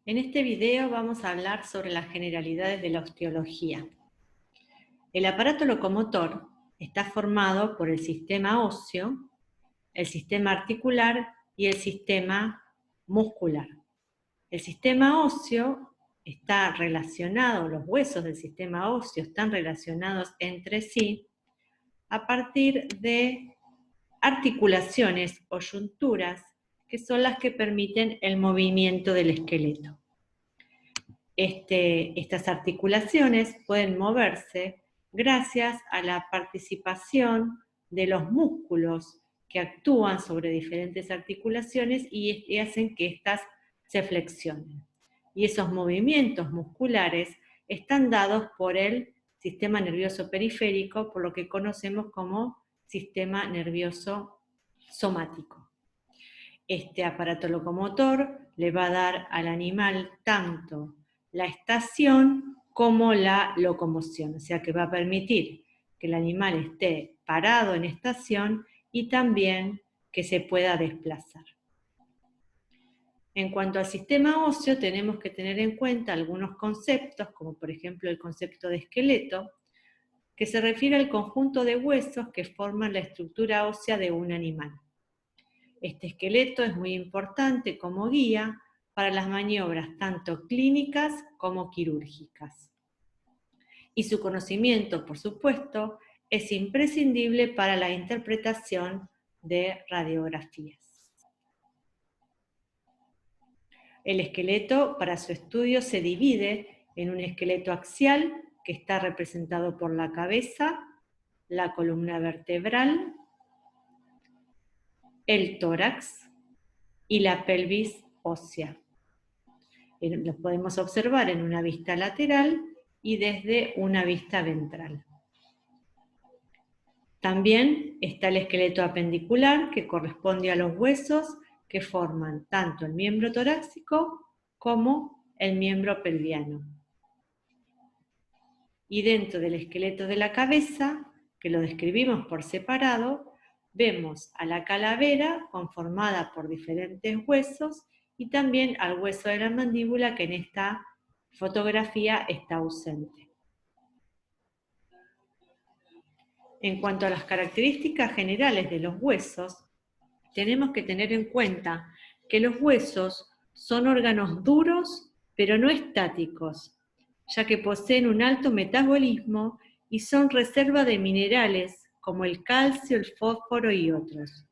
En este video vamos a hablar sobre las generalidades de la osteología. El aparato locomotor está formado por el sistema óseo, el sistema articular y el sistema muscular. El sistema óseo está relacionado, los huesos del sistema óseo están relacionados entre sí a partir de articulaciones o yunturas que son las que permiten el movimiento del esqueleto. Estas articulaciones pueden moverse gracias a la participación de los músculos que actúan sobre diferentes articulaciones y hacen que éstas se flexionen. Y esos movimientos musculares están dados por el sistema nervioso periférico, por lo que conocemos como sistema nervioso somático. Este aparato locomotor le va a dar al animal tanto la estación como la locomoción, o sea que va a permitir que el animal esté parado en estación y también que se pueda desplazar. En cuanto al sistema óseo, tenemos que tener en cuenta algunos conceptos, como por ejemplo el concepto de esqueleto, que se refiere al conjunto de huesos que forman la estructura ósea de un animal. Este esqueleto es muy importante como guía para las maniobras tanto clínicas como quirúrgicas. Y su conocimiento, por supuesto, es imprescindible para la interpretación de radiografías. El esqueleto, para su estudio, se divide en un esqueleto axial, que está representado por la cabeza, la columna vertebral, el tórax y la pelvis ósea. Lo podemos observar en una vista lateral y desde una vista ventral. También está el esqueleto apendicular, que corresponde a los huesos que forman tanto el miembro torácico como el miembro pelviano. Y dentro del esqueleto de la cabeza, que lo describimos por separado, vemos a la calavera conformada por diferentes huesos y también al hueso de la mandíbula, que en esta fotografía está ausente. En cuanto a las características generales de los huesos, tenemos que tener en cuenta que los huesos son órganos duros, pero no estáticos, ya que poseen un alto metabolismo y son reserva de minerales como el calcio, el fósforo y otros.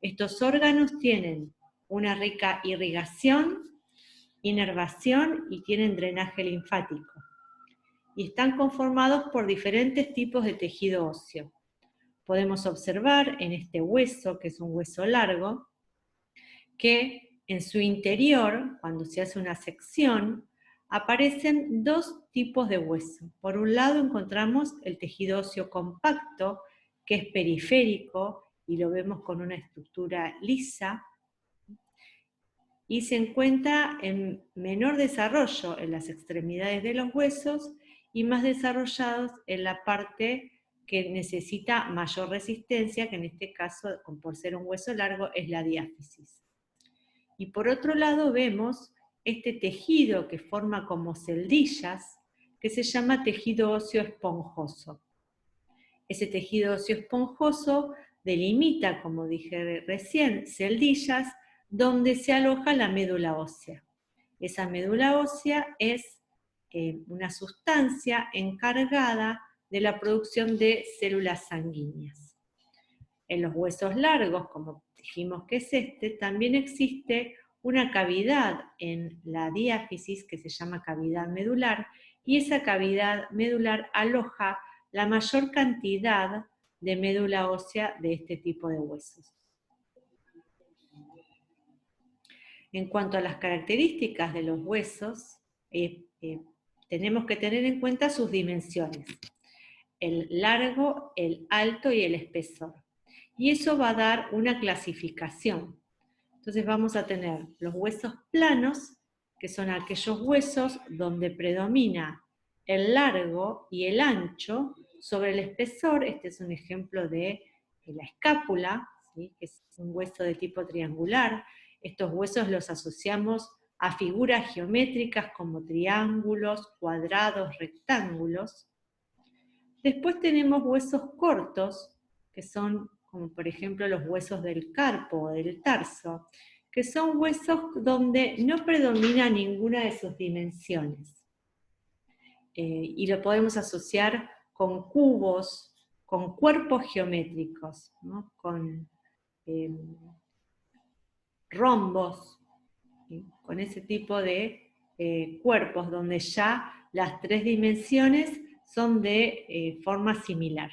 Estos órganos tienen una rica irrigación, inervación y tienen drenaje linfático. Y están conformados por diferentes tipos de tejido óseo. Podemos observar en este hueso, que es un hueso largo, que en su interior, cuando se hace una sección, aparecen dos tipos de hueso. Por un lado encontramos el tejido óseo compacto, que es periférico, y lo vemos con una estructura lisa, y se encuentra en menor desarrollo en las extremidades de los huesos y más desarrollados en la parte que necesita mayor resistencia, que en este caso, por ser un hueso largo, es la diáfisis. Y por otro lado vemos este tejido que forma como celdillas, que se llama tejido óseo esponjoso. Ese tejido óseo esponjoso delimita, como dije recién, celdillas donde se aloja la médula ósea. Esa médula ósea es una sustancia encargada de la producción de células sanguíneas. En los huesos largos, como dijimos que es también existe una cavidad en la diáfisis que se llama cavidad medular, y esa cavidad medular aloja la mayor cantidad de médula ósea de este tipo de huesos. En cuanto a las características de los huesos, tenemos que tener en cuenta sus dimensiones: el largo, el alto y el espesor. Y eso va a dar una clasificación. Entonces vamos a tener los huesos planos, que son aquellos huesos donde predomina el largo y el ancho sobre el espesor. Este es un ejemplo de la escápula, ¿sí? Que es un hueso de tipo triangular. Estos huesos los asociamos a figuras geométricas como triángulos, cuadrados, rectángulos. Después tenemos huesos cortos, que son como por ejemplo los huesos del carpo o del tarso, que son huesos donde no predomina ninguna de sus dimensiones. Y lo podemos asociar con cubos, con cuerpos geométricos, ¿no? Con rombos, ¿sí? Con ese tipo de cuerpos donde ya las tres dimensiones son de forma similar.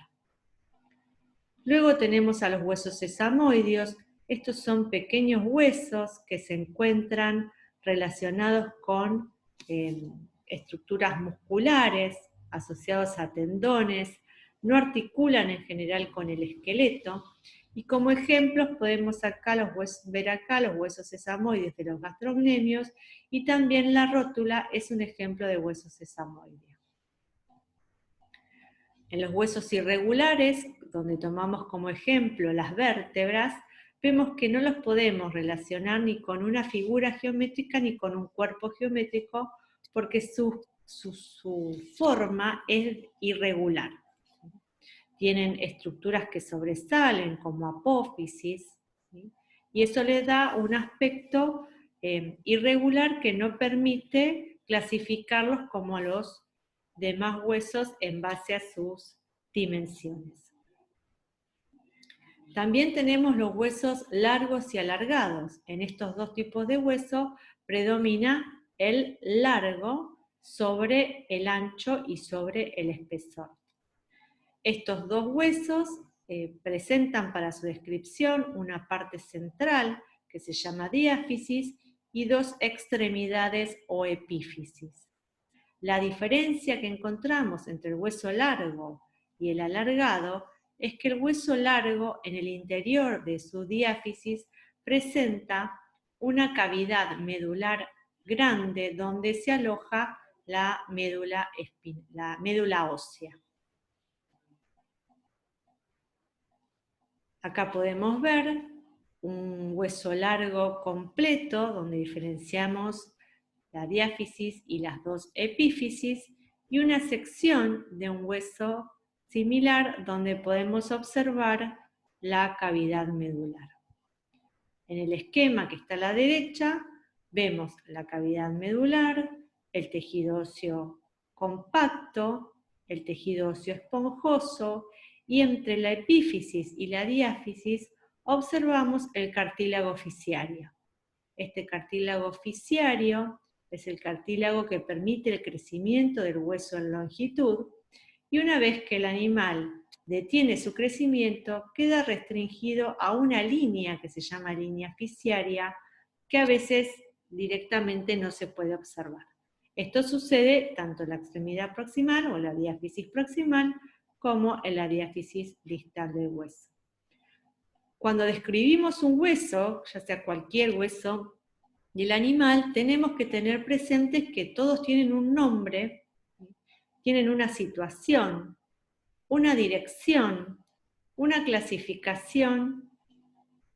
Luego tenemos a los huesos sesamoideos. Estos son pequeños huesos que se encuentran relacionados con estructuras musculares, asociados a tendones, no articulan en general con el esqueleto, y como ejemplos podemos ver acá los huesos sesamoides de los gastrocnemios, y también la rótula es un ejemplo de hueso sesamoideo. En los huesos irregulares, donde tomamos como ejemplo las vértebras, vemos que no los podemos relacionar ni con una figura geométrica ni con un cuerpo geométrico, porque su forma es irregular. Tienen estructuras que sobresalen, como apófisis, ¿sí? Y eso les da un aspecto irregular que no permite clasificarlos como los demás huesos en base a sus dimensiones. También tenemos los huesos largos y alargados. En estos dos tipos de hueso predomina el largo sobre el ancho y sobre el espesor. Estos dos huesos presentan para su descripción una parte central que se llama diáfisis y dos extremidades o epífisis. La diferencia que encontramos entre el hueso largo y el alargado es que el hueso largo en el interior de su diáfisis presenta una cavidad medular grande donde se aloja la médula ósea. Acá podemos ver un hueso largo completo donde diferenciamos la diáfisis y las dos epífisis, y una sección de un hueso similar donde podemos observar la cavidad medular. En el esquema que está a la derecha vemos la cavidad medular, el tejido óseo compacto, el tejido óseo esponjoso, y entre la epífisis y la diáfisis observamos el cartílago fisiario. Este cartílago fisiario es el cartílago que permite el crecimiento del hueso en longitud, y una vez que el animal detiene su crecimiento, queda restringido a una línea que se llama línea fisiaria, que a veces directamente no se puede observar. Esto sucede tanto en la extremidad proximal o la diáfisis proximal, como en la diáfisis distal del hueso. Cuando describimos un hueso, ya sea cualquier hueso del animal, tenemos que tener presentes que todos tienen un nombre, tienen una situación, una dirección, una clasificación,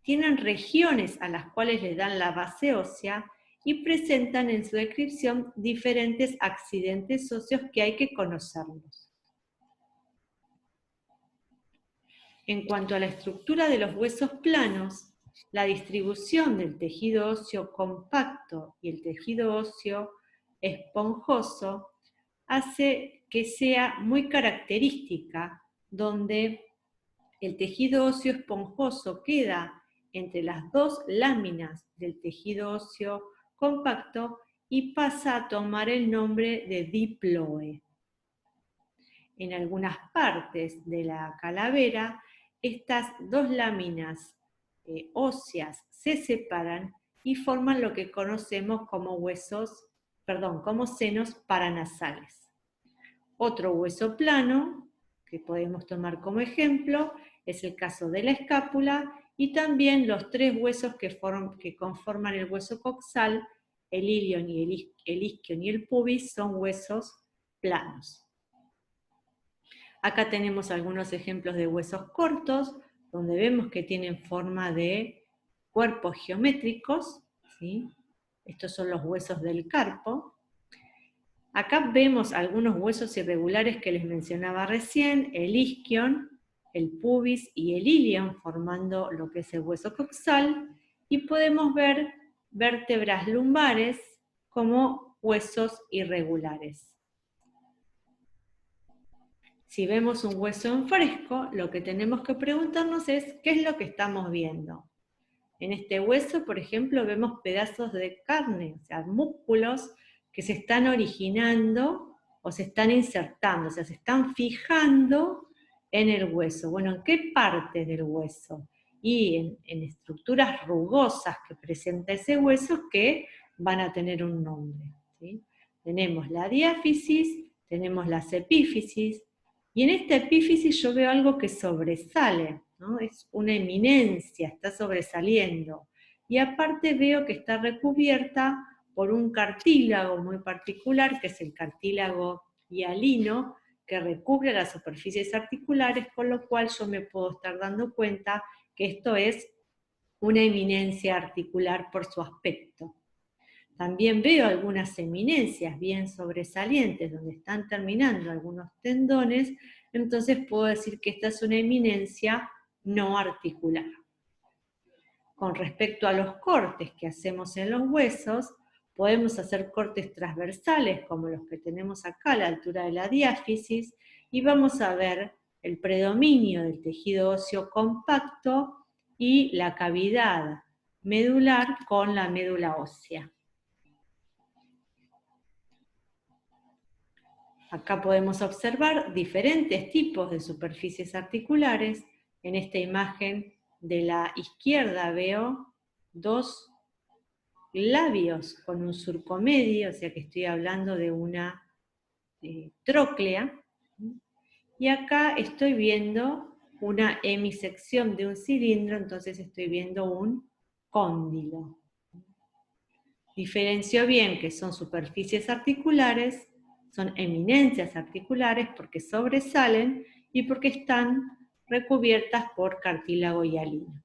tienen regiones a las cuales le dan la base ósea y presentan en su descripción diferentes accidentes óseos que hay que conocerlos. En cuanto a la estructura de los huesos planos, la distribución del tejido óseo compacto y el tejido óseo esponjoso hace que sea muy característica, donde el tejido óseo esponjoso queda entre las dos láminas del tejido óseo compacto y pasa a tomar el nombre de diploe. En algunas partes de la calavera, estas dos láminas óseas se separan y forman lo que conocemos como como senos paranasales. Otro hueso plano que podemos tomar como ejemplo es el caso de la escápula, y también los tres huesos que conforman el hueso coxal, el ilion y el isquion y el pubis, son huesos planos. Acá tenemos algunos ejemplos de huesos cortos, donde vemos que tienen forma de cuerpos geométricos, ¿sí? Estos son los huesos del carpo. Acá vemos algunos huesos irregulares que les mencionaba recién, el isquion, el pubis y el ilion formando lo que es el hueso coxal, y podemos ver vértebras lumbares como huesos irregulares. Si vemos un hueso en fresco, lo que tenemos que preguntarnos es ¿qué es lo que estamos viendo? En este hueso, por ejemplo, vemos pedazos de carne, o sea, músculos que se están originando o se están insertando, o sea, se están fijando en el hueso. Bueno, ¿en qué parte del hueso? Y en estructuras rugosas que presenta ese hueso que van a tener un nombre, ¿sí? Tenemos la diáfisis, tenemos las epífisis, y en esta epífisis yo veo algo que sobresale, ¿no? Es una eminencia, está sobresaliendo. Y aparte veo que está recubierta por un cartílago muy particular, que es el cartílago hialino, que recubre las superficies articulares, con lo cual yo me puedo estar dando cuenta que esto es una eminencia articular por su aspecto. También veo algunas eminencias bien sobresalientes, donde están terminando algunos tendones, entonces puedo decir que esta es una eminencia no articular. Con respecto a los cortes que hacemos en los huesos, podemos hacer cortes transversales, como los que tenemos acá a la altura de la diáfisis, y vamos a ver el predominio del tejido óseo compacto y la cavidad medular con la médula ósea. Acá podemos observar diferentes tipos de superficies articulares. En esta imagen de la izquierda veo dos labios con un surco medio, o sea que estoy hablando de una tróclea. Y acá estoy viendo una hemisección de un cilindro, entonces estoy viendo un cóndilo. Diferencio bien que son superficies articulares, son eminencias articulares porque sobresalen y porque están recubiertas por cartílago hialino.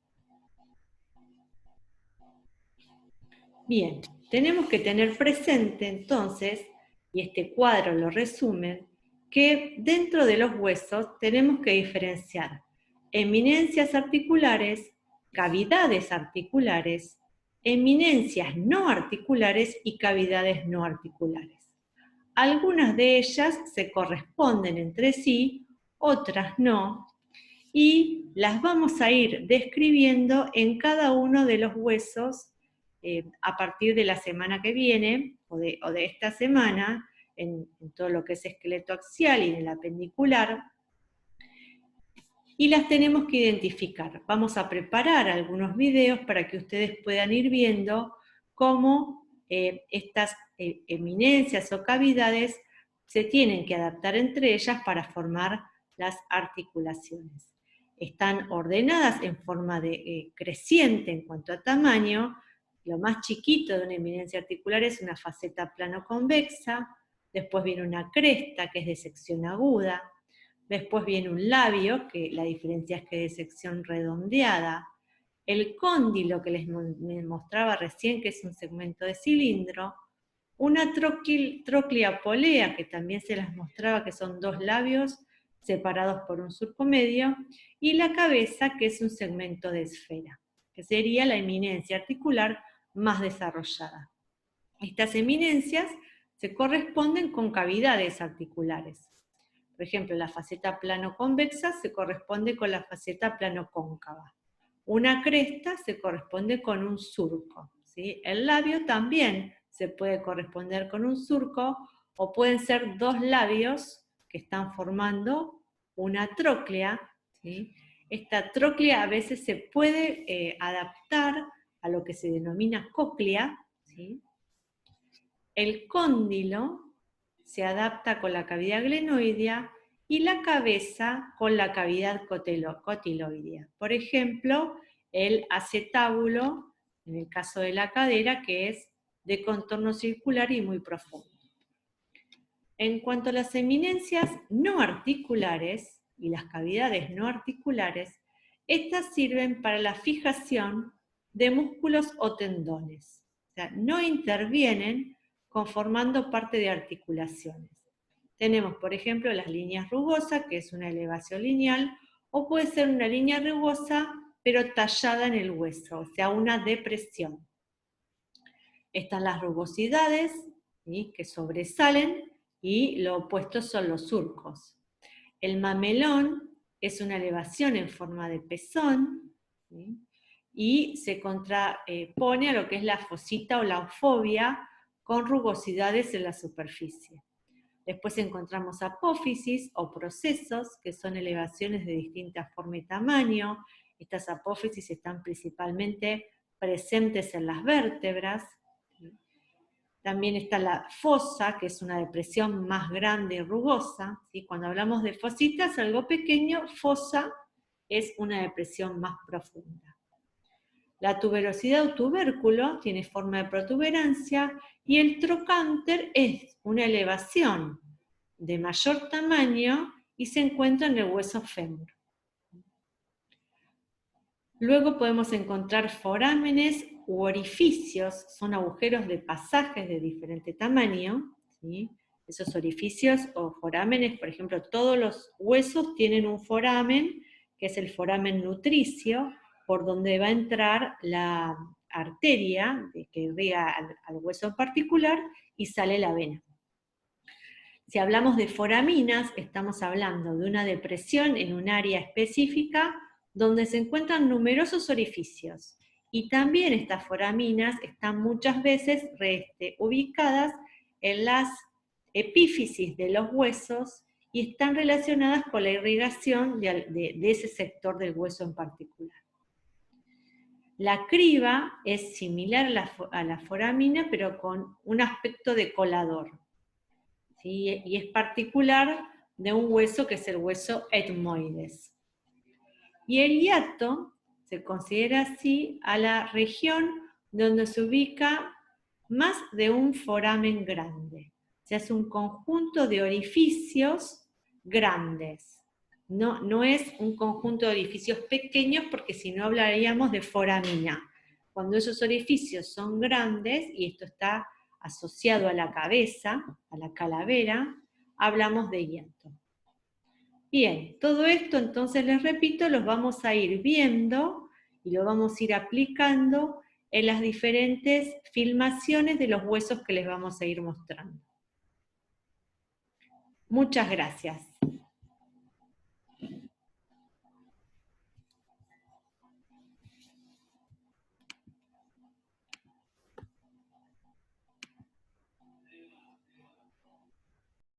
Bien, tenemos que tener presente entonces, y este cuadro lo resume, que dentro de los huesos tenemos que diferenciar eminencias articulares, cavidades articulares, eminencias no articulares y cavidades no articulares. Algunas de ellas se corresponden entre sí, otras no, y las vamos a ir describiendo en cada uno de los huesos a partir de la semana que viene, o de esta semana, en todo lo que es esqueleto axial y en el apendicular, y las tenemos que identificar. Vamos a preparar algunos videos para que ustedes puedan ir viendo cómo estas eminencias o cavidades se tienen que adaptar entre ellas para formar las articulaciones. Están ordenadas en forma de creciente en cuanto a tamaño. Lo más chiquito de una eminencia articular es una faceta plano-convexa, después viene una cresta que es de sección aguda, después viene un labio, que la diferencia es que es de sección redondeada, el cóndilo que les mostraba recién, que es un segmento de cilindro, una tróclea polea, que también se las mostraba, que son dos labios separados por un surco medio, y la cabeza, que es un segmento de esfera, que sería la eminencia articular más desarrollada. Estas eminencias se corresponden con cavidades articulares. Por ejemplo, la faceta plano-convexa se corresponde con la faceta plano-cóncava. Una cresta se corresponde con un surco, ¿sí? El labio también se puede corresponder con un surco, o pueden ser dos labios que están formando una tróclea, ¿sí? Esta tróclea a veces se puede adaptar a lo que se denomina cóclea, ¿sí? El cóndilo se adapta con la cavidad glenoidea y la cabeza con la cavidad cotiloidea. Por ejemplo, el acetábulo, en el caso de la cadera, que es de contorno circular y muy profundo. En cuanto a las eminencias no articulares y las cavidades no articulares, estas sirven para la fijación de músculos o tendones. O sea, no intervienen conformando parte de articulaciones. Tenemos, por ejemplo, las líneas rugosas, que es una elevación lineal, o puede ser una línea rugosa, pero tallada en el hueso, o sea, una depresión. Están las rugosidades, ¿sí?, que sobresalen, y lo opuesto son los surcos. El mamelón es una elevación en forma de pezón, ¿sí?, y se contrapone a lo que es la fosita o la eufobia, con rugosidades en la superficie. Después encontramos apófisis o procesos, que son elevaciones de distinta forma y tamaño. Estas apófisis están principalmente presentes en las vértebras. También está la fosa, que es una depresión más grande y rugosa. ¿Sí? Cuando hablamos de fositas, algo pequeño, fosa es una depresión más profunda. La tuberosidad o tubérculo tiene forma de protuberancia, y el trocánter es una elevación de mayor tamaño y se encuentra en el hueso fémur. Luego podemos encontrar forámenes u orificios, son agujeros de pasajes de diferente tamaño, ¿sí? Esos orificios o forámenes, por ejemplo, todos los huesos tienen un foramen, que es el foramen nutricio, por donde va a entrar la arteria que irriga al hueso en particular, y sale la vena. Si hablamos de foraminas, estamos hablando de una depresión en un área específica donde se encuentran numerosos orificios. Y también estas foraminas están muchas veces ubicadas en las epífisis de los huesos y están relacionadas con la irrigación de ese sector del hueso en particular. La criba es similar a la foramina, pero con un aspecto de colador, ¿sí? Y es particular de un hueso que es el hueso etmoides. Y el hiato se considera así a la región donde se ubica más de un foramen grande. O sea, es un conjunto de orificios grandes. No es un conjunto de orificios pequeños, porque si no hablaríamos de foramina. Cuando esos orificios son grandes, y esto está asociado a la cabeza, a la calavera, hablamos de hiato. Bien, todo esto, entonces les repito, los vamos a ir viendo y lo vamos a ir aplicando en las diferentes filmaciones de los huesos que les vamos a ir mostrando. Muchas gracias.